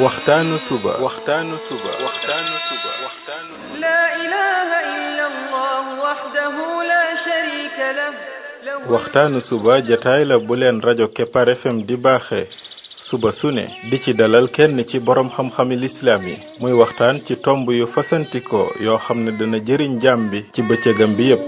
waxtaanu suba لا إله إلا الله وحده لا شريك له waxtaanu suba jataay la bu leen rajo Kepar FM di baaxee suba su ne di ci dalal kenn ci borom xam-xami lislaam yi muy waxtaan ci tomb yu fasantikoo yoo xam ne dana jëriñ jaam bi ci bëccëgam bi yépp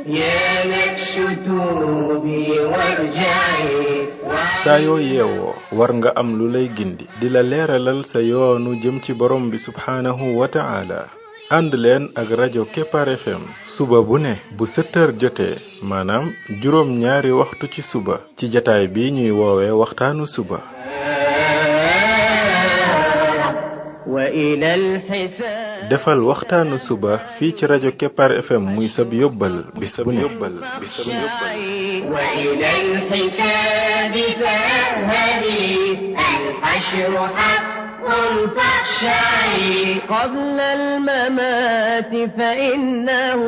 saa yoo yeewoo war nga am lu lay gindi di la leeralal sa yoonu jëm ci borom bi subhaanahu wa ta'ala ànd leen ak rajo Kepar FM suba bu ne bu 7h jotee maanaam juróom ñaari waxtu ci suba ci jataay bi ñuy woowee waxtaanu suba defal waxtaanu suba fii ci rajo Kepar FM muy sab yóbbal bis bu ne قبل الممات فإنه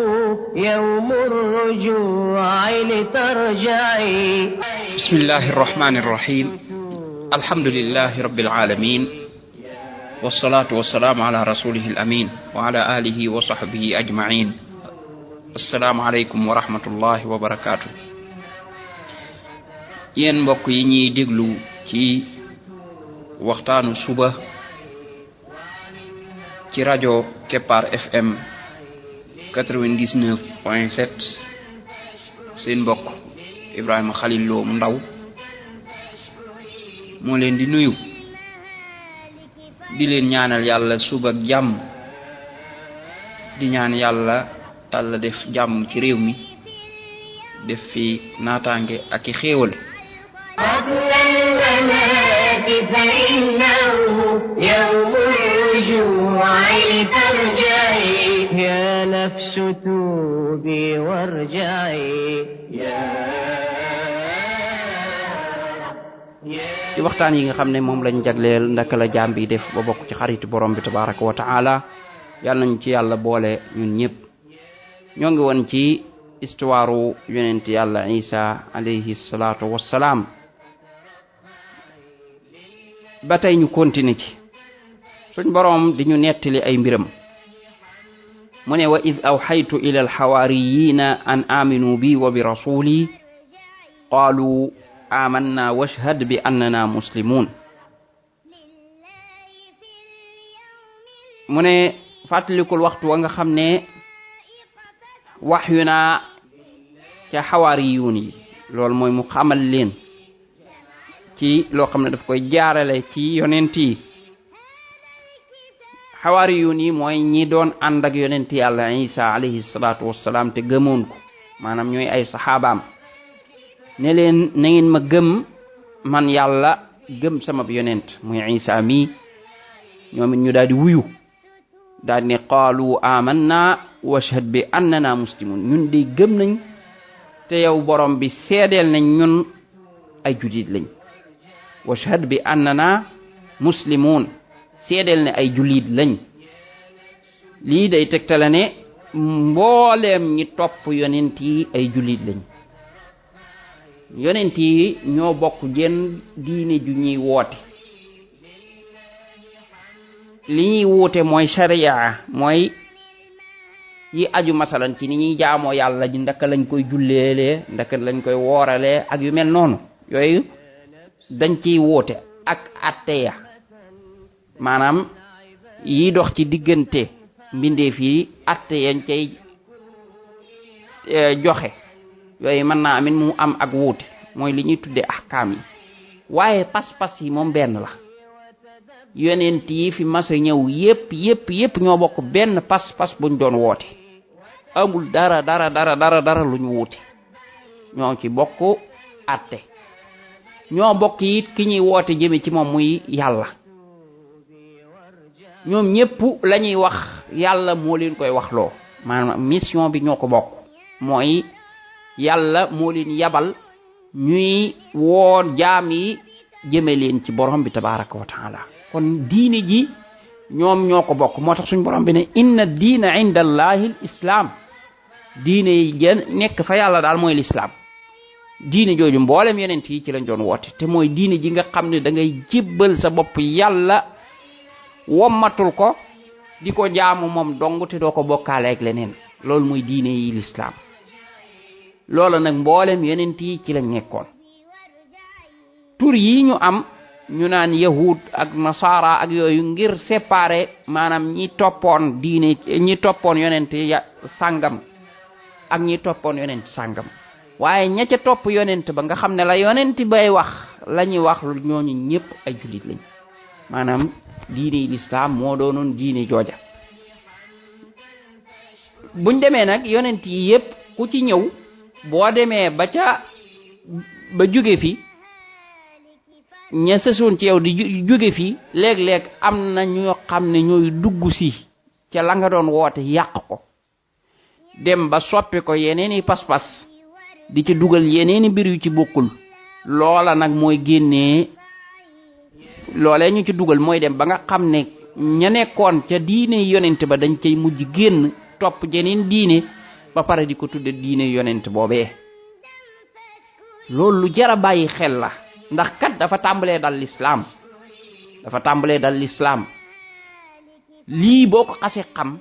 يوم الرجوع لترجعي بسم الله الرحمن الرحيم الحمد لله رب العالمين والصلاة والسلام على رسوله الأمين وعلى آله وصحبه أجمعين السلام عليكم ورحمة الله وبركاته ين mbokk yi ñi déglu ci waxtaanu suba ci rajo Kepar FM 99.7 seen mbokk Ibrahima Khalil Lo mu ndaw moo leen di nuyu di leen ñaanal yàlla suba ak jàmm di ñaan yàlla tàlla def jàmm ci réew mi def fi naataange ak i xéewal فإنه يوم الرجوع لترجعي يا نفس توبي وارجعي ci waxtaan yi nga xam ne moom lañ jagleel ndaka la jaam bi def ba bokk ci xaritu borom bi tabaraka wa taala yàlla nañ ci yàlla boole ñun ñëpp ñoo ngi woon ci histoire yonent yàlla Isa alayhi salaatu wassalaam ba tey ñu continuer ci suñ borom di ñu nettali ay mbiram mu ne wa id awxaytu ila alxawaariyina an aminu bi wa bi rasuli qaalu amanna washhad bi annana muslimun mu ne fàttalikul waxtu wa nga xam ne waxyu naa ca xawaariyuun yi loolu mooy mu xamal leen ci loo xam ne daf koy jaarale ci yonent yi xawaariyuun yi mooy ñi doon ànd ak yonent yàlla Isa alayhi salaatu wassalaam te gëmoon ko maanaam ñooy ay saxaabaam ne leen na ngeen ma gëm man yàlla gëm sama yonent muy Isa mi ñoom it ñu daal di wuyu daal di ne qaalu amanna washhad bi annana muslimun ñun de gëm nañ te yow borom bi seedeel nañ ñun ay julit lañ washhad bi annana muslimun seedeel ne ay julit lañ lii day tegtale ne mbooleem ñi topp yonent yi ay julit lañ yonent yi ñoo bokk jenn diine ju ñuy woote li ñuy wuute mooy sharia mooy yi aju masalan ci ni ñuy jaamoo yàlla ji ndaka lañ koy julleelee ndaka lañ koy wooralee ak yu mel noonu yooyu dañ ciy wuute ak atteya maanaam yi dox ci diggante mbindeef yi atte yañ cay joxe yooyu mën naa amin mu am ak wuute mooy li ñuy tudde ahkaam yi waaye pas-pas yi moom benn la yonent yi fi mas a ñëw yépp ñoo bokk benn pas-pas buñ doon woote amul dara lu ñu wuute ñoo ci bokk atte ñoo bokk it ki ñuy woote jëme ci moom muy yàlla ñoom ñépp la ñuy wax yàlla moo leen koy waxloo maanaam mission bi ñoo ko bokk mooy yàlla moo leen yabal ñuy woo jaam yi jëme leen ci borom bi tabaraka wa taala kon diine ji ñoom ñoo ko bokk moo tax suñ borom bi ne inna diina inda allahi l islaam diine yi nekk fa yàlla daal mooy lislaam diine jooju mboolem yonent yi ci lañ doon woote te mooy diine ji nga xam ne da ngay jébbal sa bopp yàlla wommatul ko di ko jaamu moom dong te doo ko bokkaale ak leneen loolu mooy diine yi lislaam loolu nag mboolem yonent yi ci lañ nekkoon tur yi ñu am ñu naan yahud ak nasara ak yooyu ngir séparer maanaam ñi toppoon diine ñi toppoon yonent sàngam ak ñi toppoon yonent sàngam waaye ña ca topp yonent ba nga xam ne la yonent bay wax la ñuy wax ñooñu ñëpp ay jullit lañ maanaam diine lislaam moo doonoon diine jooja buñ demee nag yonent yi yëpp ku ci ñëw boo demee ba jóge fi ña sësoon ci yow di jóge fi léeg-léeg am na ñoo xam ne ñooy dugg si ca la nga doon woote yàq ko dem ba soppi ko yeneeni pas-pas di ci dugal yeneeni mbir yu ci bokkul loola nag mooy génnee loolee ñu ci dugal mooy dem ba nga xam ne ña nekkoon ca diine yonent ba dañ cay mujj génn topp jeneen diine ba pare di ko tudde diine yonent boobee loolu lu jara bàyyi xel la ndax kat dafa tàmbalee dal lislaam lii boo ko xasee xam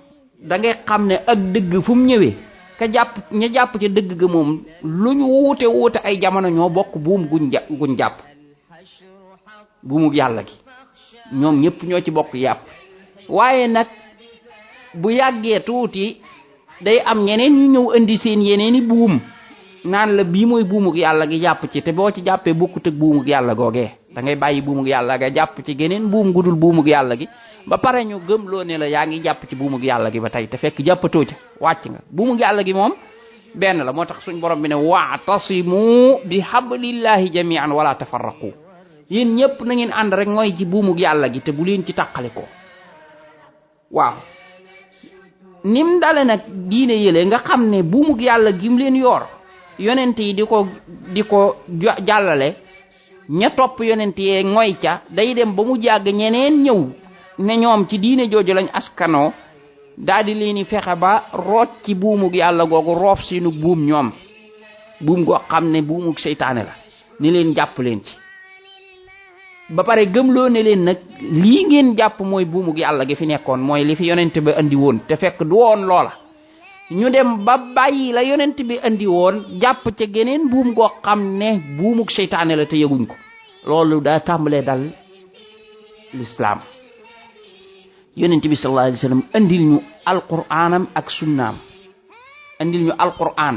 da ngay xam ne ak dëgg fu mu ñëwee ña jàpp ci dëgg ga moom lu ñu wuute ay jamono ñoo bokk buum guñ jàpp buumu yàlla gi ñoom ñëpp ñoo ci bokk yàpp waaye nag bu yàggee tuuti day am ñeneen ñu ñëw indi seen yeneeni buum naan la bii mooy buumug yàlla gi jàpp ci te boo ci jàppee bokkut ak buumug yàlla googee da ngay bàyyi buumug yàlla ga jàpp ci geneen buum gudul buumug yàlla gi ba pare ñu gëm loo ne la yaa ngi jàpp ci buumug yàlla gi ba tey te fekk jàppatoo ca wàcc nga buumug yàlla gi moom benn la moo tax suñ borom bi ne wa'tasimu bi hablillahi jami'an wala tafarraqu yéen ñëpp na ngeen ànd rek mooy ci buumug yàlla gi te bu leen ci tàqale ko waaw nim dale nag diine yële nga xam ne buumug yàlla gim leen yor yonent yi di ko jàllale ña topp yonent yee ngoy ca day dem ba mu jàgg ñeneen ñëw ne ñoom ci diine jooju lañ askanoo daal di leen fexe ba root ci buumug yàlla googu roof seenu buum ñoom buum goo xam ne buumug seytaane la ni leen jàpp leen ci ba pare gëmloo ne leen nag lii ngeen jàpp mooy buumug yàlla gi fi nekkoon mooy li fi yonent ba andi woon te fekk du woon loola ñu dem ba bàyyi la yonent bi andi woon jàpp ca geneen buum goo xam ne buumug seytaane la te yëguñ ko loolu daa tàmbalee dal lislaam yonent bi sallallahu alayhi wasallam andil ñu alquraanam ak sunnaam andil ñu alquraan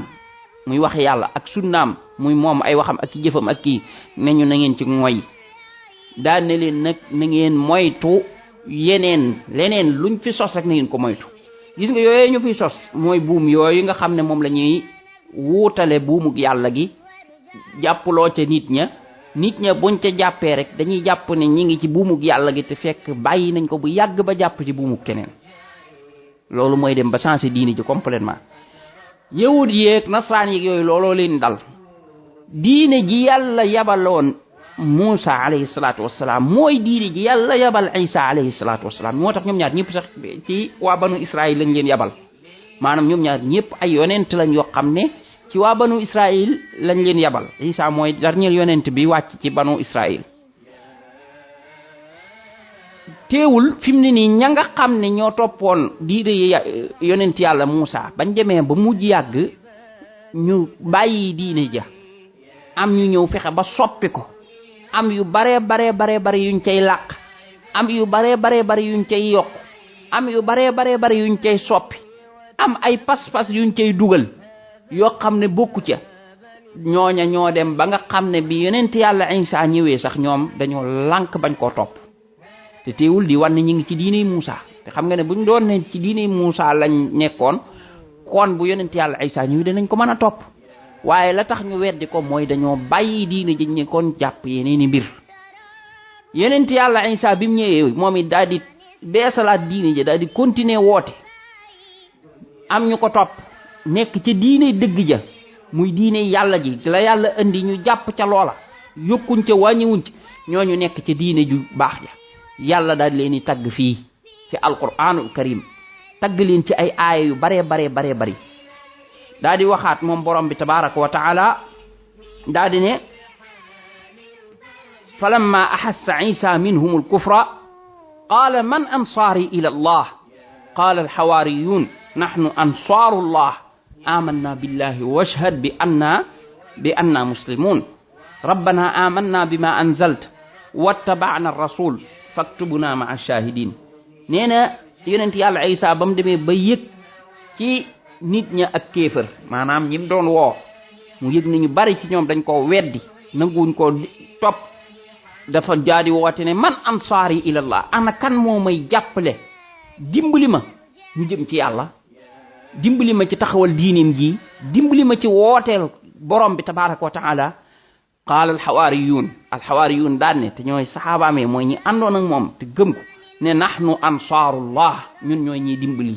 muy wax yàlla ak sunnaam muy moom ay waxam ak jëfam ak kii ne ñu na ngeen ci ngoy daan ne leen nag na ngeen moytu leneen luñ fi sos rek na ngeen ko moytu gis nga yooyu ñu fi sos mooy buum yooyu nga xam ne moom la ñuy wuutale buumug yàlla gi jàppuloo ca nit ña buñ ca jàppee rek dañuy jàpp ne ñi ngi ci buumug yàlla gi te fekk bàyyi nañ ko bu yàgg ba jàpp ci buumug keneen loolu mooy dem ba changer diini ji complètement yahud yeeg nasraan yeeg yooyu looloo leen dal diine ji yàlla yabaloon Muusa alayhi salaatu wasalaam mooy diine ji yàlla yabal Isa alayhi salaatu wasalaam moo tax ñoom ñaar ñëpp sax ci waa banu Israël lañ leen yabal maanaam ñoom ñaar ñëpp ay yonent lañ yoo xam ne ci waa banu Israël lañ leen yabal Isa mooy dernier yonent bi wàcc ci banu Israël teewul fi mu ne nii ña nga xam ne ñoo toppoon diine yonent yàlla Muusa bañ demee ba mujj yàgg ñu bàyyi diine ja am ñu ñëw fexe ba soppi ko am yu bare yuñ cay làq am yu bare yuñ cay yokk am yu bare yuñ cay soppi am ay pas-pas yuñ cay dugal yoo xam ne bokku ca ñooña ñoo dem ba nga xam ne bi yonent yàlla Isa ñëwee sax ñoom dañoo lànk bañ koo topp te teewul di wan ne ñu ngi ci diine Muusa te xam nga ne buñ doon ne ci diine Muusa lañ nekkoon kon bu yonent yàlla Isa ñëwee danañ ko mën a topp waaye la tax ñu weddi ko mooy dañoo bàyyi diine ji ñu kon jàpp yeneeni mbir yonent yàlla Isa bi mu ñëwee moom it daal di beesalaat diine ji daal di continuer woote am ñu ko topp nekk ci diine dëgg ja muy diine yàlla ji la yàlla indi ñu jàpp ca loola yokkuñ ca wàññiwuñ ca ñooñu nekk ca diine ju baax ja yàlla daal leen di tagg fii ci alquranul karim tagg leen ci ay aaya yu bare bari daal di waxaat moom borom bi tabaraka wa taala daal di ne falamma ahassa Isa minhum alkufra qaala man ansaari ila allah qaala alxawaariyuun nahnu ansaaru llah amanna billahi washhad bi anna muslimun rabbana amanna bima anzalta wattaba'na rasul faktubna ma'a shahidin. nee na yonent yàlla Isa ba mu demee ba yëg ci nit ña ak kéefër maanaam ñi mu doon woo mu yëg ni ñu bari ci ñoom dañ koo weddi nanguwuñ koo topp dafa jaadi woote ne man ansaari ilallah ana kan moo may jàppale dimbali ma ñu jëm ci yàlla, dimbali ma ci taxawal diineem ji, dimbali ma ci wooteel borom bi tabaraka wa taala. qaala alxawaariyuun daan ne te ñooy saxaabaamee mooy ñi àndoon ak moom te gëm ko ne nahnu ansaarullah ñun ñooy ñiy dimbali,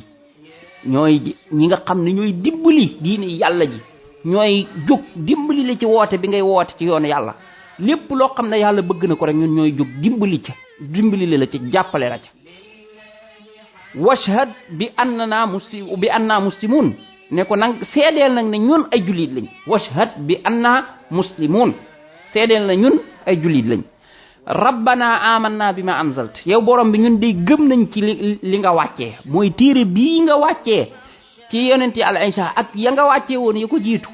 ñooy ñi nga xam ne ñooy dimbali diine yàlla ji, ñooy jóg dimbali la ci woote bi ngay woote ci yoonu yàlla. lépp loo xam ne yàlla bëgg na ko rek ñun ñooy jóg dimbali la ci jàppale la ca. washhad bi anna muslimun ne ko nag seedeel nag ne ñun ay jullit lañ. washhad bi anna muslimun seedeel na ñun ay jullit lañ. rabbana amanna bima anzalt yow borom bi ñun day gëm nañ ci li nga wàccee mooy téere bii nga wàccee ci yonent Yàlla Isa ak ya nga wàccee woon ya ko jiitu.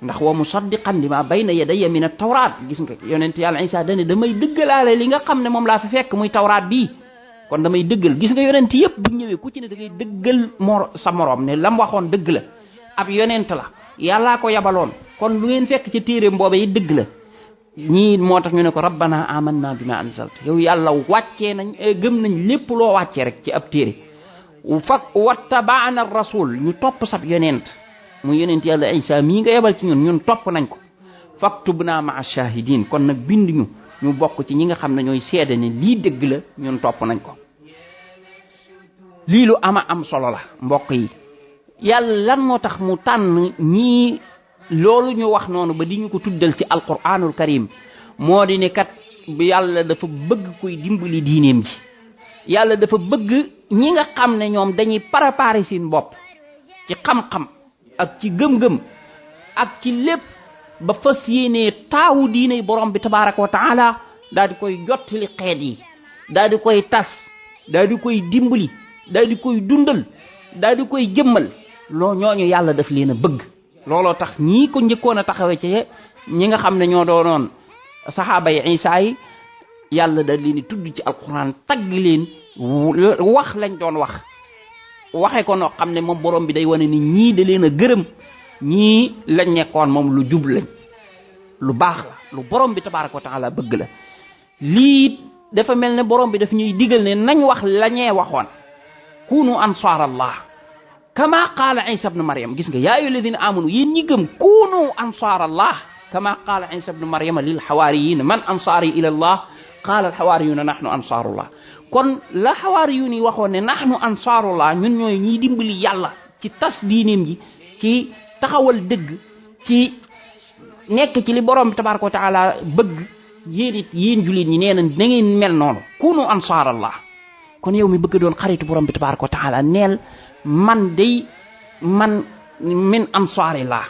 ndax wa musaddiqan lima bayna yadayya min at-tawraat gis nga yonent Yàlla Isa dane damay dëggalaale li nga xam ne moom laa fi fekk muy tawraat bii kon damay dëggal. gis nga yonent yëpp bu ñëwee ku ci ne da ngay dëggal sa morom ne lam waxoon dëgg la, ab yonent la, yàllaa ko yabaloon, kon lu ngeen fekk ci téere mboobe yi dëgg la. ñii moo tax ñu ne ko rabbana amanna bima anzalta yow yàlla wàccee nañ gëm nañ lépp loo wàccee rek ci ab téere. wattaba'na rasul ñu topp sab yonent mu yonent Yàlla Isa mii nga yebal ci ñun topp nañ ko. faktubna ma'a shahidin kon nag bind ñu bokk ci ñi nga xam ne ñooy seede ne lii dëgg la ñun topp nañ ko. lii lu am solo la mbokk yi. yàlla lan moo tax mu tànn ñii loolu ñu wax noonu ba di ñu ko tuddal ci alquranul karim moo di ne kat yàlla dafa bëgg kuy dimbali diineem ji. yàlla dafa bëgg ñi nga xam ne ñoom dañuy préparer seen bopp ci xam-xam ak ci gëm-gëm ak ci lépp ba fas yéenee taawu diine borom bi tabaraka wa taala daal di koy jottali xeet yi, daal di koy tas, daal di koy dimbali, daal di koy dundal, daal di koy jëmmal. ñooñu yàlla daf leen a bëgg. looloo tax ñii ko njëkkoon a taxawee ci ñi nga xam ne ñoo doonoon saxaaba yi Isa yi yàlla da leen di tudd ci alquran tagg leen wax lañ doon waxe ko noo xam ne moom borom bi day wane ni ñii da leen a gërëm, ñii lañ nekkoon moom lu jub lañ, lu baax la, lu borom bi tabaraka wa taala bëgg la. lii dafa mel ne borom bi daf ñuy digal ne nañ wax la ñee waxoon kunu ansaarallah kama qaala Isa ibn Maryam. gis nga yaa ayyuha alladina amanu yéen ñi gëm kunu ansaarallah kama qaala Isa ibn Maryam lil xawaariyin man ansaari ila allah qaala al xawaariyuna nahnu ansaarullah. kon la xawaariyun yi waxoon ne nahnu ansaarullah ñun ñooy ñiy dimbali yàlla ci tas diineem ji, ci taxawal dëgg, ci nekk ci li borom bi tabaraka wa taala bëgg. yéen jullit ñi nee na da ngeen mel noonu kunu ansaarallah. kon yow mi bëgg doon xaritu borom bi tabaraka wa taala neel man min ansaarillah,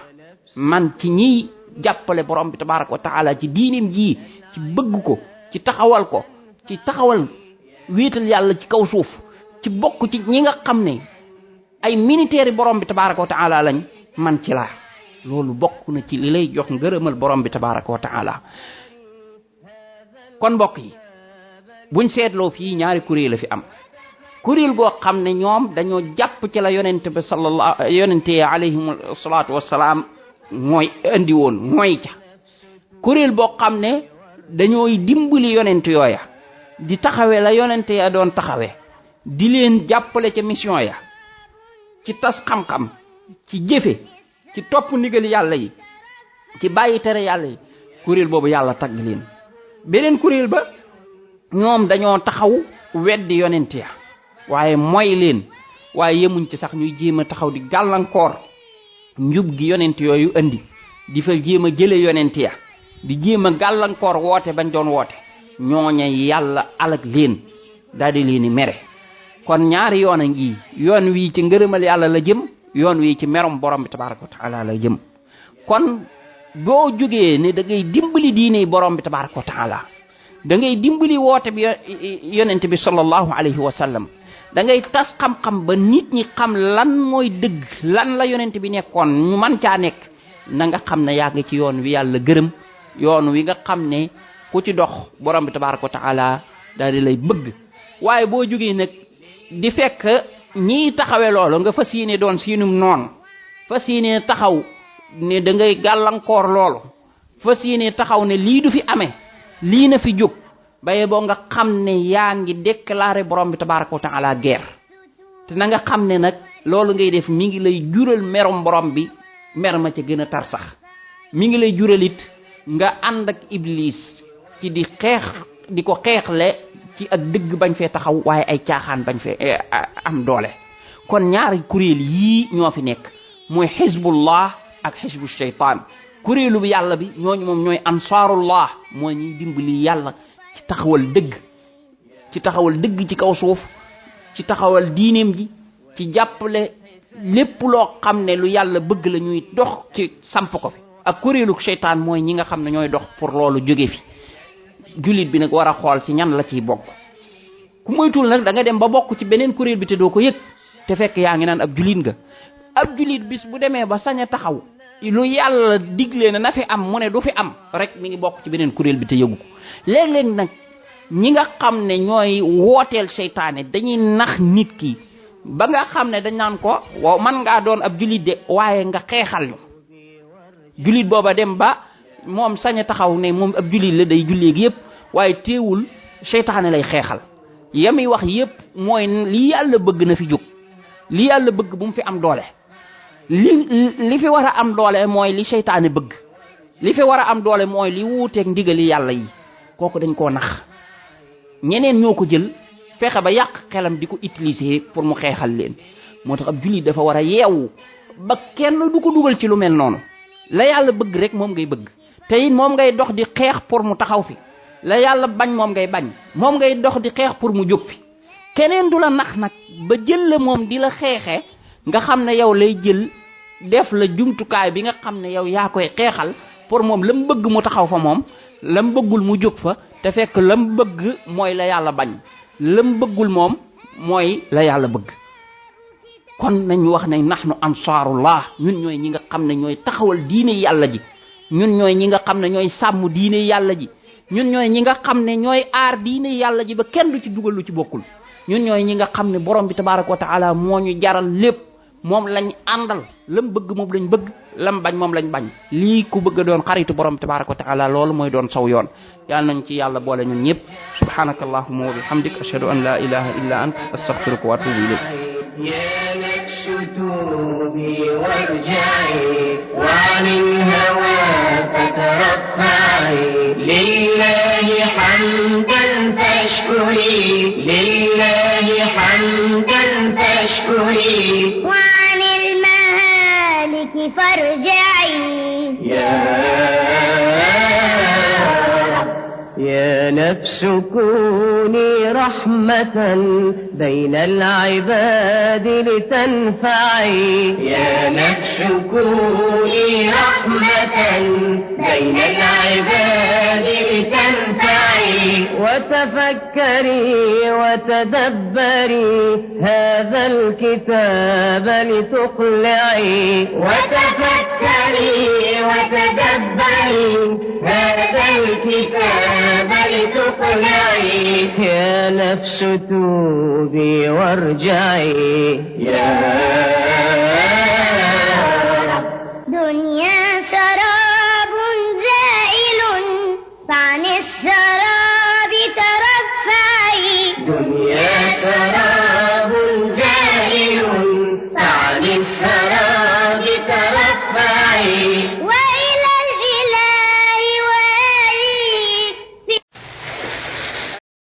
man ci ñiy jàppale borom bi tabaraka wa taala ci diineem ji, ci bëgg ko, ci taxawal wéetal yàlla ci kaw suuf, ci bokk ci ñi nga xam ne ay militaire borom bi tabaraka wa taala lañ, man ci laa. loolu bokk na ci li lay jox ngërëmal borom bi tabaraka wa taala. kon mbokk yi buñ seetloo fii ñaari kuréel la fi am. kuréel goo xam ne ñoom dañoo jàpp ci la yonente alayhim salaatu wassalaam mooy andi woon mooy ca. kuréel boo xam ne dañooy dimbali yonent yooya, di taxawe la yonente ya doon taxawe, di leen jàppale ca mission ya, ci tas xam-xam, ci jëfe, ci topp ndigal yàlla yi, ci bàyyi tere yàlla yi. kuréel boobu yàlla tagg leen. beneen kuréel ba ñoom dañoo taxaw weddi yonent ya waaye mooy leen, waaye yemuñ ci sax ñuy jéem a taxaw di gàllankoor njub gi yonent yooyu andi, di fa jéem a jële yonent ya, di jéem a gàllankoor woote bañ doon woote. ñooña yàlla alag leen, daal di leen i mere. kon ñaari yoon a ngi, yoon wii ci ngërëmal yàlla la jëm, yoon wii ci merom borom bi tabaraka wa taala la jëm. kon boo jógee ne da ngay dimbali diine borom bi tabaraka wa taala, da ngay dimbali woote bi yonent bi sallallahu alayhi wa sallam da ngay tas xam-xam ba nit ñi xam lan mooy dëgg lan la yonent bi nekkoon ñu man caa nekk na nga xam ne yaa ngi ci yoon wi yàlla gërëm yoon wi nga xam ne ku ci dox borom bi tabaraka wa taala daal di lay bëgg waaye boo jógee nag di fekk ñiy taxawee loolu nga fas yéene doon siinum noonu fas yéene taxaw ne da ngay gàllankoor loolu fas yéene taxaw ne lii du fi amee lii na fi jóg baye boo nga xam ne yaa ngi déclaré borom bi tabaraka wa taala guerre te na nga xam ne nag loolu ngay def mi ngi lay jural merum borom bi mer ma ca gën a tar sax mi ngi lay juralit nga ànd ak iblis ci di xeex di ko xeexle ci ak dëgg bañ fee taxaw waaye ay caaxaan bañ fee am doole kon ñaari kuréel yii ñoo fi nekk mooy xisbullah ak xisbu shaytaan kuréelu bi yàlla bi ñooñu moom ñooy ansaarullah mooy ñuy dimbali yàlla ci taxawal dëgg ci kaw suuf ci taxawal diineem ji ci jàppale lépp loo xam ne lu yàlla bëgg la ñuy dox ci samp ko fi ak kuréelu shaytaan mooy ñi nga xam ne ñooy dox pour loolu jóge fi jullit bi nag war a xool ci ñan la ciy bokk ku moytul nag da nga dem ba bokk ci beneen kuréel bi te doo ko yëg te fekk yaa ngi naan ab jullit nga ab jullit bis bu demee ba sañ a taxaw lu yàlla digle na fi am mu ne du fi am rek mi ngi bokk ci beneen kuréel bi te yëgu ko léeg-léeg nag ñi nga xam ne ñooy wooteel seytaane dañuy nax nit ki ba nga xam ne dañ naan ko waaw man ngaa doon ab jullit de waaye nga xeexal ñu jullit booba dem ba moom sañ a taxaw ne moom ab jullit la day julleegi yëpp waaye teewul seytaane lay xeexal yami wax yëpp mooy li yàlla bëgg na fi jóg li yàlla bëgg bu mu fi am doole li fi war a am doole mooy li seytaane bëgg li fi war a am doole mooy li wuuteeg ndigali yàlla yi kooku dañ koo nax ñeneen ñoo ko jël fexe ba yàq xelam di ko utiliser pour mu xeexal leen moo tax ab jullit dafa war a yeewu ba kenn du ko dugal ci lu mel noonu la yàlla bëgg rek moom ngay bëgg te it moom ngay dox di xeex pour mu taxaw fi la yàlla bañ moom ngay bañ moom ngay dox di xeex pour mu jóg fi keneen du la nax nag ba jël la moom di la xeexee nga xam ne yow lay jël def la jumtukaay bi nga xam ne yow yaa koy xeexal pour moom la mu bëgg mu taxaw fa moom la mu bëggul mu jóg fa te fekk la mu bëgg mooy la yàlla bañ la mu bëggul moom mooy la yàlla bëgg kon nañu wax ne nahnu ansaarullah ñun ñooy ñi nga xam ne ñooy taxawal diine yàlla ji ñun ñooy ñi nga xam ne ñooy sàmm diine yàlla ji ñun ñooy ñi nga xam ne ñooy aar diine yàlla ji ba kenn du ci dugal lu ci bokkul ñun ñooy ñi nga xam ne borom bi tabaraka wa taala moo ñu jaral lépp moom lañ àndal lam bëgg moom lañ bëgg lam bañ moom lañ bañ lii ku bëgg doon xaritu borom bi tabaraka wa taala loolu mooy doon saw yoon yàlla nañ ci yàlla boole ñun ñëpp subhanaka allahumma wa bihamdik ashhadu an la ilaha illa ant astaghfiruka wa atubu ilayk يا نفس توبي وارجعي وعن الهوى فترفعي لله حمدا فاشكري لله حمدا فاشكري وعن المهالك فارجعي يا نفس كوني رحمة بين العباد لتنفعي يا نفس كوني رحمة بين العباد لتنفعي وتفكري وتدبري هذا الكتاب لتقلعي وتفكري وتدبري هذا الكتاب لتقلعي يا نفس توبي وارجعي دنيا سراب زائل فعن السراب